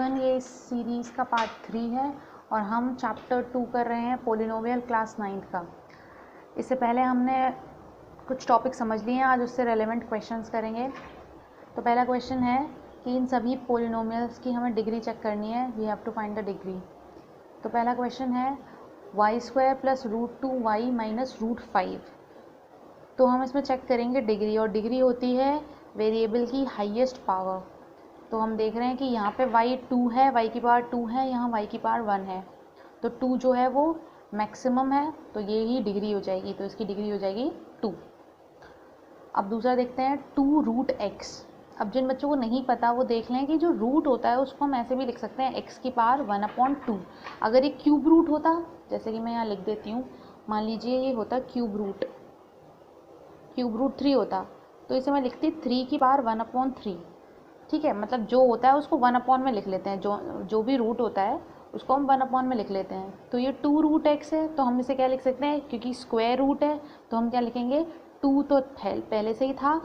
Section ये इस series का पार्ट 3 है और हम चैप्टर 2 कर रहे हैं पोलिनोमियल क्लास 9th का। इससे पहले हमने कुछ टॉपिक समझ लिए हैं, आज उससे रेलेवेंट क्वेश्चंस करेंगे। तो पहला क्वेश्चन है कि इन सभी पोलिनोमियल्स की हमें डिग्री चेक करनी है, we have to find the degree. तो पहला क्वेश्चन है y² + √2y - √5। तो हम इसमें चेक करेंगे डिग्री, और डिग्री होती है वेरिएबल की हाईएस्ट पावर। तो हम देख रहे हैं कि यहाँ पे y 2 है, y की पावर 2 है, यहाँ y की पावर 1 है, तो 2 जो है वो मैक्सिमम है, तो ये ही डिग्री हो जाएगी। तो इसकी डिग्री हो जाएगी 2। अब दूसरा देखते हैं 2√x। अब जिन बच्चों को नहीं पता वो देख लें कि जो रूट होता है उसको हम ऐसे भी लिख सकते हैं x की पावर 1/2। अगर ये क्यूब रूट होता, जैसे कि मैं यहाँ लिख देती हूँ, मान लीजिए ये होता क्यूब रूट 3 होता, तो इसे मैं लिखती 3 की पावर 1/3। ठीक है, मतलब जो होता है उसको 1 में लिख लेते हैं, जो भी रूट होता है उसको हम 1 में लिख लेते हैं। तो ये 2√x है, तो हम इसे क्या लिख सकते हैं, क्योंकि स्क्वायर रूट है तो हम क्या लिखेंगे, 2 तो पहले से ही था,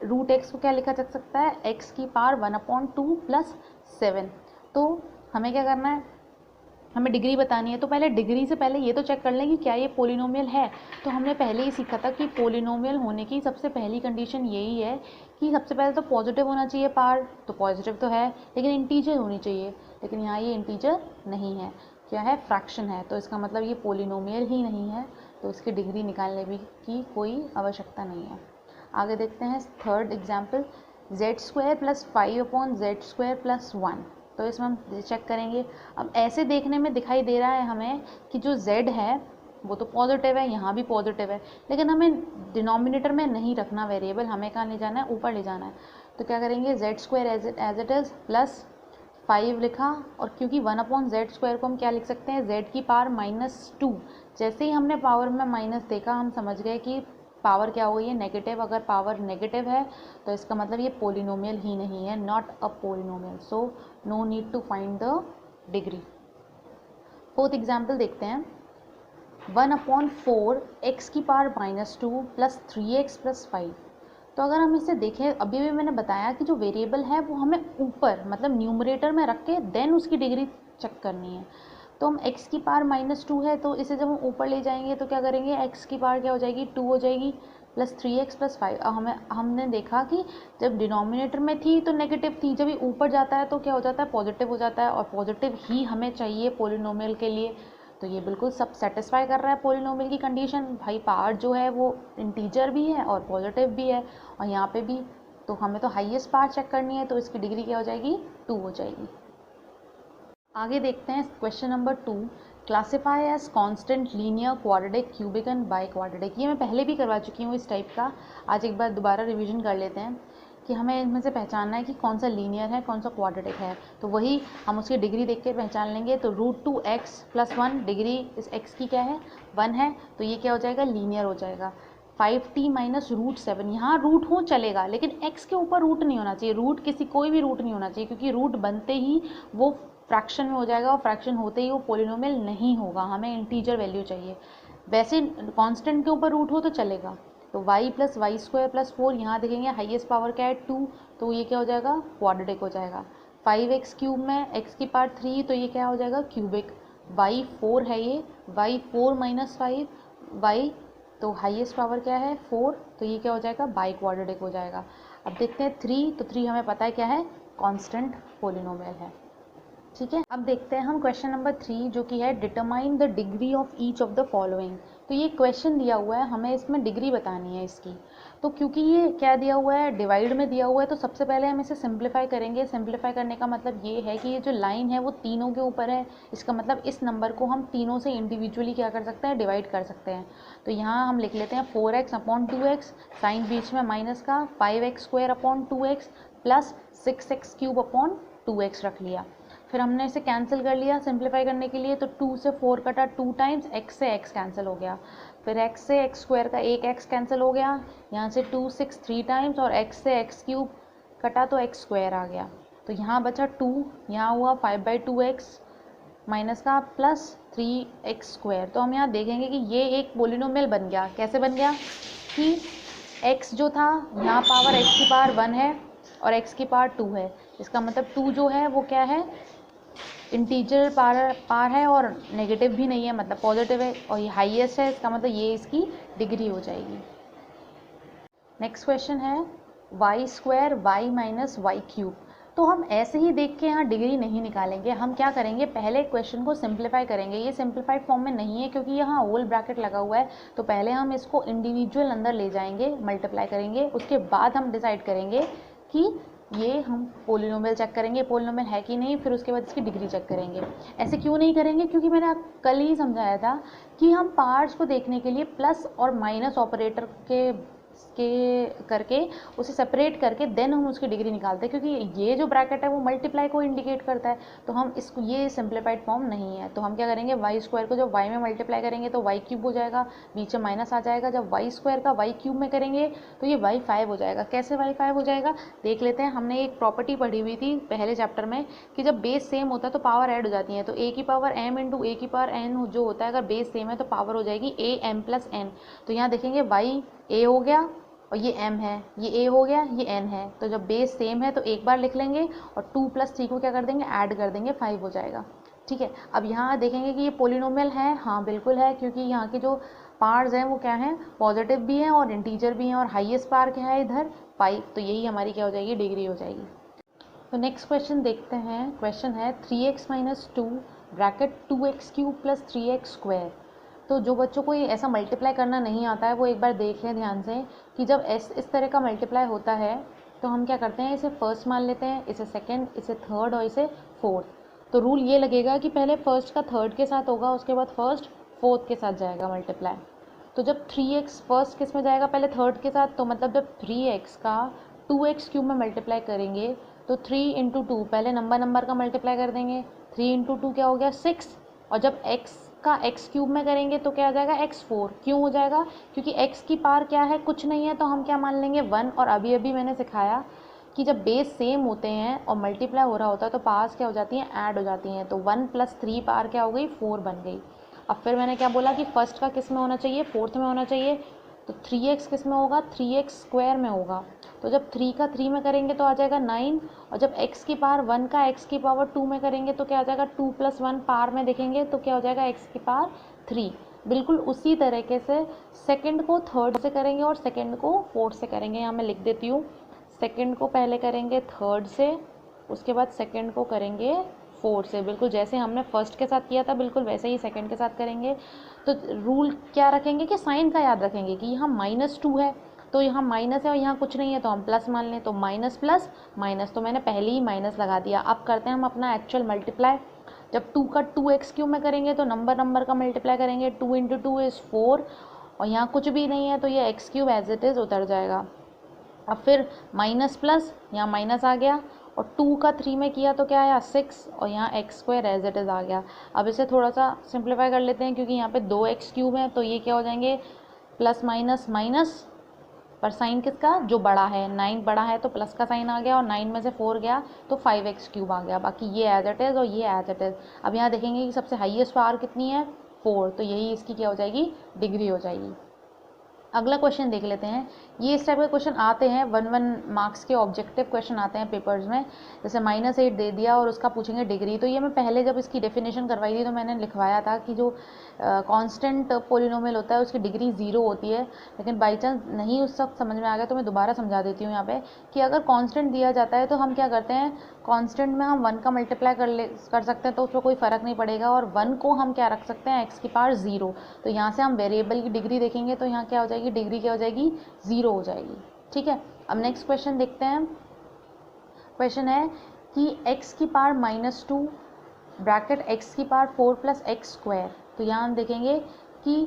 √x को क्या लिखा जा सकता है, x की पावर 1/2 + 7। तो हमें क्या करना है, हमें डिग्री बतानी है। तो पहले डिग्री से पहले ये तो चेक कर लें कि क्या ये पोलिनोमियल है। तो हमने पहले ही सीखा था कि पोलिनोमियल होने की सबसे पहली कंडीशन यही है कि सबसे पहले तो पॉजिटिव होना चाहिए पावर, तो पॉजिटिव तो है, लेकिन इंटीजर होनी चाहिए। लेकिन यहाँ ये इंटीजर नहीं है, क्या है, फ्रैक्शन है, तो इसका मतलब ये पोलिनोमियल ही नहीं है, तो इसकी डिग्री निकालने की कोई आवश्यकता नहीं है। आगे देखते हैं थर्ड एग्जाम्पल, z² + 5/z² + 1। तो इसमें हम चेक करेंगे। अब ऐसे देखने में दिखाई दे रहा है हमें कि जो z है वो तो पॉजिटिव है, यहाँ भी पॉजिटिव है, लेकिन हमें डिनोमिनेटर में नहीं रखना वेरिएबल, हमें कहाँ ले जाना है, ऊपर ले जाना है। तो क्या करेंगे, z² as it is plus 5 लिखा, और क्योंकि 1/z² को हम क्या लिख सकते हैं, z की पावर -2। जैसे ही हमने पावर में माइनस देखा हम समझ गए कि पावर क्या हो गई है, नेगेटिव। अगर पावर नेगेटिव है तो इसका मतलब ये पोलिनोमियल ही नहीं है, not a polynomial, so no need to find the degree. Fourth example देखते हैं, 1/4 x की पावर -2 + 3x + 5। तो अगर हम इसे देखें, अभी भी मैंने बताया कि जो वेरिएबल है वो हमें ऊपर मतलब न्यूमरेटर में रख के देन उसकी डिग्री चेक करनी है। तो हम x की पावर -2 है, तो इसे जब हम ऊपर ले जाएंगे तो क्या करेंगे, x की पावर क्या हो जाएगी, 2 हो जाएगी, + 3x + 5। अब हमने देखा कि जब डिनोमिनेटर में थी तो नेगेटिव थी, जब ये ऊपर जाता है तो क्या हो जाता है, पॉजिटिव हो जाता है, और पॉजिटिव ही हमें चाहिए पोलिनोमियल के लिए। तो ये बिल्कुल सब सेटिस्फाई कर रहा है पोलिनोमियल की कंडीशन, भाई पावर जो है वो इंटीजर भी है और पॉजिटिव भी है, और यहाँ पे भी। तो हमें तो हाईएस्ट पावर चेक करनी है, तो इसकी डिग्री क्या हो जाएगी, 2 हो जाएगी। आगे देखते हैं question number 2, classify as constant, linear, quadratic, cubic and biquadratic. ये मैं पहले भी करवा चुकी हूँ इस टाइप का, आज एक बार दोबारा रिवीजन कर लेते हैं कि हमें इनमें से पहचानना है कि कौन सा लीनियर है, कौन सा क्वाड्रेटिक है। तो वही हम उसकी डिग्री देख के पहचान लेंगे। तो √2x + 1, डिग्री इस x की क्या है, 1 है, तो ये क्या हो जाएगा, लीनियर हो जाएगा। 5t - √7, यहाँ रूट हो चलेगा, लेकिन x के ऊपर रूट नहीं होना चाहिए, कोई भी रूट नहीं होना चाहिए, क्योंकि रूट बनते ही वो फ्रैक्शन में हो जाएगा, और फ्रैक्शन होते ही वो पोलिनोमियल नहीं होगा, हमें इंटीजर वैल्यू चाहिए। वैसे कांस्टेंट के ऊपर रूट हो तो चलेगा। तो y + y² + 4, यहाँ देखेंगे हाईएस्ट पावर क्या है, 2, तो ये क्या हो जाएगा, क्वाड्रेटिक हो जाएगा। 5x³ में x की पावर 3, तो ये क्या हो जाएगा, क्यूबिक। y 4 है ये, y 4 - 5, y तो हाईएस्ट पावर क्या है, 4, तो ये क्या हो जाएगा, बाई क्वाड्रेटिक हो जाएगा। अब देखते हैं 3, तो 3 हमें पता है क्या है, कांस्टेंट पोलिनोमियल है। ठीक है, अब देखते हैं हम क्वेश्चन नंबर 3, जो कि है determine the degree of each of the following. तो ये क्वेश्चन दिया हुआ है, हमें इसमें डिग्री बतानी है इसकी। तो क्योंकि ये क्या दिया हुआ है, डिवाइड में दिया हुआ है, तो सबसे पहले हम इसे सिंप्लीफाई करेंगे। सिंप्लीफाई करने का मतलब ये है कि ये जो लाइन है वो तीनों के ऊपर है, इसका मतलब इस नंबर को हम तीनों से इंडिविजुअली क्या कर सकते हैं, डिवाइड कर सकते हैं। तो यहाँ हम लिख लेते हैं 4x/2x, साइन बीच में माइनस का, 5x² + 6x³ रख लिया। फिर हमने इसे कैंसिल कर लिया सिंप्लीफाई करने के लिए, तो 2 से 4 कटा 2 टाइम्स, x से x कैंसिल हो गया, फिर x से x² का एक x कैंसिल हो गया, यहाँ से 2 6 3 टाइम्स, और x से x³ कटा तो x² आ गया। तो यहाँ बचा 2, यहाँ हुआ 5/2x माइनस का प्लस 3x²। तो हम यहाँ देखेंगे कि ये एक पोलिनोमियल बन गया। कैसे बन गया कि x जो था, यहाँ पावर x की पावर 1 है और x की पावर 2 है, इसका मतलब 2 जो है वो क्या है, इंटीजर पार है और नेगेटिव भी नहीं है, मतलब पॉजिटिव है, और ये हाईएस्ट है, इसका मतलब ये इसकी डिग्री हो जाएगी। नेक्स्ट क्वेश्चन है Y square Y minus Y cube. तो हम ऐसे ही देख के यहाँ डिग्री नहीं निकालेंगे, हम क्या करेंगे, पहले क्वेश्चन को सिंप्लीफाई करेंगे। ये सिंप्लीफाइड फॉर्म में नहीं है क्योंकि यहाँ होल ब्रैकेट लगा हुआ है, तो पहले हम इसको इंडिविजुअल अंदर ले जाएंगे, मल्टीप्लाई करेंगे, उसके बाद हम डिसाइड करेंगे कि ये हम पोलिनोमियल चेक करेंगे, पोलिनोमियल है कि नहीं, फिर उसके बाद इसकी डिग्री चेक करेंगे। ऐसे क्यों नहीं करेंगे, क्योंकि मैंने कल ही समझाया था कि हम पार्ट्स को देखने के लिए प्लस और माइनस ऑपरेटर के करके उसे सेपरेट करके देन हम उसकी डिग्री निकालते हैं, क्योंकि ये जो ब्रैकेट है वो मल्टीप्लाई को इंडिकेट करता है। तो हम इसको, ये सिंप्लीफाइड फॉर्म नहीं है, तो हम क्या करेंगे, वाई स्क्वायर को जब वाई में मल्टीप्लाई करेंगे तो वाई क्यूब हो जाएगा, बीच में माइनस आ जाएगा। जब वाई स्क्वायर का वाई क्यूब में करेंगे तो ये वाई 5 हो जाएगा। कैसे वाई 5 हो जाएगा देख लेते हैं। हमने एक प्रॉपर्टी पढ़ी हुई थी पहले चैप्टर में कि जब बेस सेम होता है तो पावर ऐड हो जाती है। तो ए की पावर एम इंटू ए की पावर एन जो होता है, अगर बेस सेम है तो पावर हो जाएगी ए एम प्लस एन। तो यहाँ देखेंगे वाई ए हो गया और ये m है, ये a हो गया, ये n है। तो जब बेस सेम है तो एक बार लिख लेंगे और 2 + 3 को क्या कर देंगे, ऐड कर देंगे, 5 हो जाएगा। ठीक है, अब यहाँ देखेंगे कि ये पोलिनोमियल है, हाँ बिल्कुल है, क्योंकि यहाँ के जो पार्ट्स हैं वो क्या हैं, पॉजिटिव भी हैं और इंटीजर भी हैं, और हाईएस्ट पार क्या है इधर 5, तो यही हमारी क्या हो जाएगी, डिग्री हो जाएगी। तो नेक्स्ट क्वेश्चन देखते हैं। क्वेश्चन है 3x - 2 ब्रैकेट 2x³ + 3x²। तो जो बच्चों को ये ऐसा मल्टीप्लाई करना नहीं आता है वो एक बार देख लें ध्यान से कि जब इस तरह का मल्टीप्लाई होता है तो हम क्या करते हैं, इसे फर्स्ट मान लेते हैं, इसे सेकंड, इसे थर्ड और इसे फोर्थ। तो रूल ये लगेगा कि पहले फर्स्ट का थर्ड के साथ होगा, उसके बाद फर्स्ट फोर्थ के साथ जाएगा मल्टीप्लाई। तो जब 3x फर्स्ट किस में जाएगा, पहले थर्ड के साथ, तो मतलब जब 3x का 2x³ में मल्टीप्लाई करेंगे तो 3 × 2 पहले नंबर का मल्टीप्लाई कर देंगे, 3 × 2 क्या हो गया 6, और जब x का x³ में करेंगे तो क्या आ जाएगा x4। क्यों हो जाएगा, क्योंकि x की पावर क्या है, कुछ नहीं है, तो हम क्या मान लेंगे 1। और अभी मैंने सिखाया कि जब बेस सेम होते हैं और मल्टीप्लाई हो रहा होता है तो पावर्स क्या हो जाती हैं, ऐड हो जाती हैं। तो 1 + 3 पावर क्या हो गई, 4 बन गई। अब फिर मैंने क्या बोला कि फर्स्ट का किस में होना चाहिए, फोर्थ में होना चाहिए, तो 3x किस में होगा, 3x² में होगा। तो जब 3 का 3 में करेंगे तो आ जाएगा 9, और जब x की पावर 1 का x की पावर 2 में करेंगे तो क्या आ जाएगा, 2 + 1 पावर में देखेंगे तो क्या हो जाएगा, x की पावर 3। बिल्कुल उसी तरीके से सेकंड को थर्ड से करेंगे और सेकंड को फोर्थ से करेंगे। यहाँ मैं लिख देती हूँ, सेकंड को पहले करेंगे थर्ड से, उसके बाद सेकंड को करेंगे फोर्थ से। बिल्कुल जैसे हमने फर्स्ट के साथ किया था बिल्कुल वैसे ही सेकंड के साथ करेंगे। तो रूल क्या रखेंगे कि साइन का याद रखेंगे कि यहाँ -2 है तो यहाँ माइनस है और यहाँ कुछ नहीं है तो हम प्लस मान लें, तो माइनस प्लस माइनस, तो मैंने पहले ही माइनस लगा दिया। अब करते हैं हम अपना एक्चुअल मल्टीप्लाई। जब 2 का 2x³ में करेंगे तो नंबर का मल्टीप्लाई करेंगे, 2 × 2 = 4, और यहाँ कुछ भी नहीं है तो ये x³ एज इट इज़ उतर जाएगा। अब फिर माइनस प्लस, यहाँ माइनस आ गया, और 2 का 3 में किया तो क्या आया 6, और यहाँ x² एज इट इज़ आ गया। अब इसे थोड़ा सा सिंप्लीफाई कर लेते हैं क्योंकि यहाँ पे 2x³ है, तो ये क्या हो जाएंगे प्लस माइनस माइनस, पर साइन किसका, जो बड़ा है, 9 बड़ा है तो प्लस का साइन आ गया, और 9 में से 4 गया तो 5x³ आ गया। बाकी ये एज इट इज़ और ये एज इट इज़। अब यहाँ देखेंगे कि सबसे हाईएस्ट पावर कितनी है, 4, तो यही इसकी क्या हो जाएगी, डिग्री हो जाएगी। अगला क्वेश्चन देख लेते हैं। ये इस टाइप के क्वेश्चन आते हैं, 1 मार्क्स के ऑब्जेक्टिव क्वेश्चन आते हैं पेपर्स में। जैसे -8 दे दिया और उसका पूछेंगे डिग्री। तो ये मैं पहले जब इसकी डेफिनेशन करवाई थी तो मैंने लिखवाया था कि जो कांस्टेंट पोलिनोमियल होता है उसकी डिग्री 0 होती है। लेकिन बाई चांस नहीं उस वक्त समझ में आ गया तो मैं दोबारा समझा देती हूँ यहाँ पे कि अगर कांस्टेंट दिया जाता है तो हम क्या करते हैं, कांस्टेंट में हम 1 का मल्टीप्लाई कर सकते हैं तो उसमें कोई फ़र्क नहीं पड़ेगा, और 1 को हम क्या रख सकते हैं, x की पावर 0। तो यहाँ से हम वेरिएबल की डिग्री देखेंगे तो यहाँ क्या हो जाएगी, डिग्री क्या हो जाएगी, 0 हो जाएगी। ठीक है, अब नेक्स्ट क्वेश्चन देखते हैं। क्वेश्चन है कि x की पावर -2 ब्रैकेट x की पावर 4 + x²। तो यहाँ हम देखेंगे कि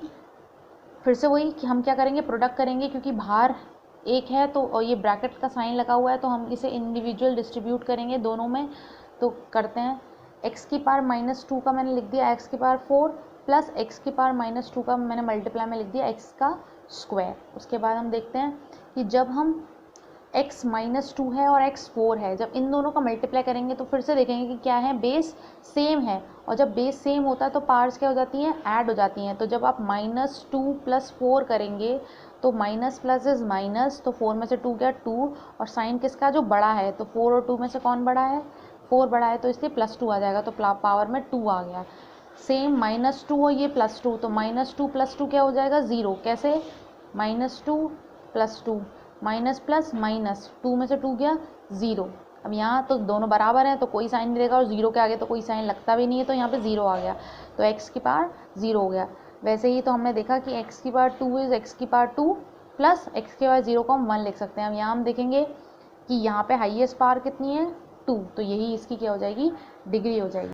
फिर से वही कि हम क्या करेंगे, प्रोडक्ट करेंगे, क्योंकि बाहर एक है तो और ये ब्रैकेट का साइन लगा हुआ है तो हम इसे इंडिविजुअल डिस्ट्रीब्यूट करेंगे दोनों में। तो करते हैं, x की पावर -2 का मैंने लिख दिया x की पावर 4 प्लस x की पावर -2 का मैंने मल्टीप्लाई में लिख दिया x का स्क्वायर। उसके बाद हम देखते हैं कि जब हम x -2 है और x 4 है, जब इन दोनों का मल्टीप्लाई करेंगे तो फिर से देखेंगे कि क्या है, बेस सेम है, और जब बेस सेम होता है तो पावर्स क्या हो जाती हैं, ऐड हो जाती हैं। तो जब आप -2 + 4 करेंगे तो माइनस प्लस इज माइनस, तो 4 में से 2 गया 2, और साइन किसका, जो बड़ा है, तो 4 और 2 में से कौन बड़ा है, 4 बड़ा है तो इसलिए +2 आ जाएगा, तो पावर में 2 आ गया। सेम -2 और ये +2, तो -2 + 2 क्या हो जाएगा 0। कैसे? -2 + 2 माइनस प्लस माइनस, 2 में से 2 गया 0। अब यहाँ तो दोनों बराबर हैं तो कोई साइन नहीं देगा, और 0 के आगे तो कोई साइन लगता भी नहीं है, तो यहाँ पे 0 आ गया, तो x की पावर 0 हो गया। वैसे ही तो हमने देखा कि x की पावर 2 इज x की पावर 2 प्लस x की पावर 0 को हम 1 लिख सकते हैं। अब यहाँ हम देखेंगे कि यहाँ पे हाईएस्ट पावर कितनी है 2, तो यही इसकी क्या हो जाएगी डिग्री हो जाएगी।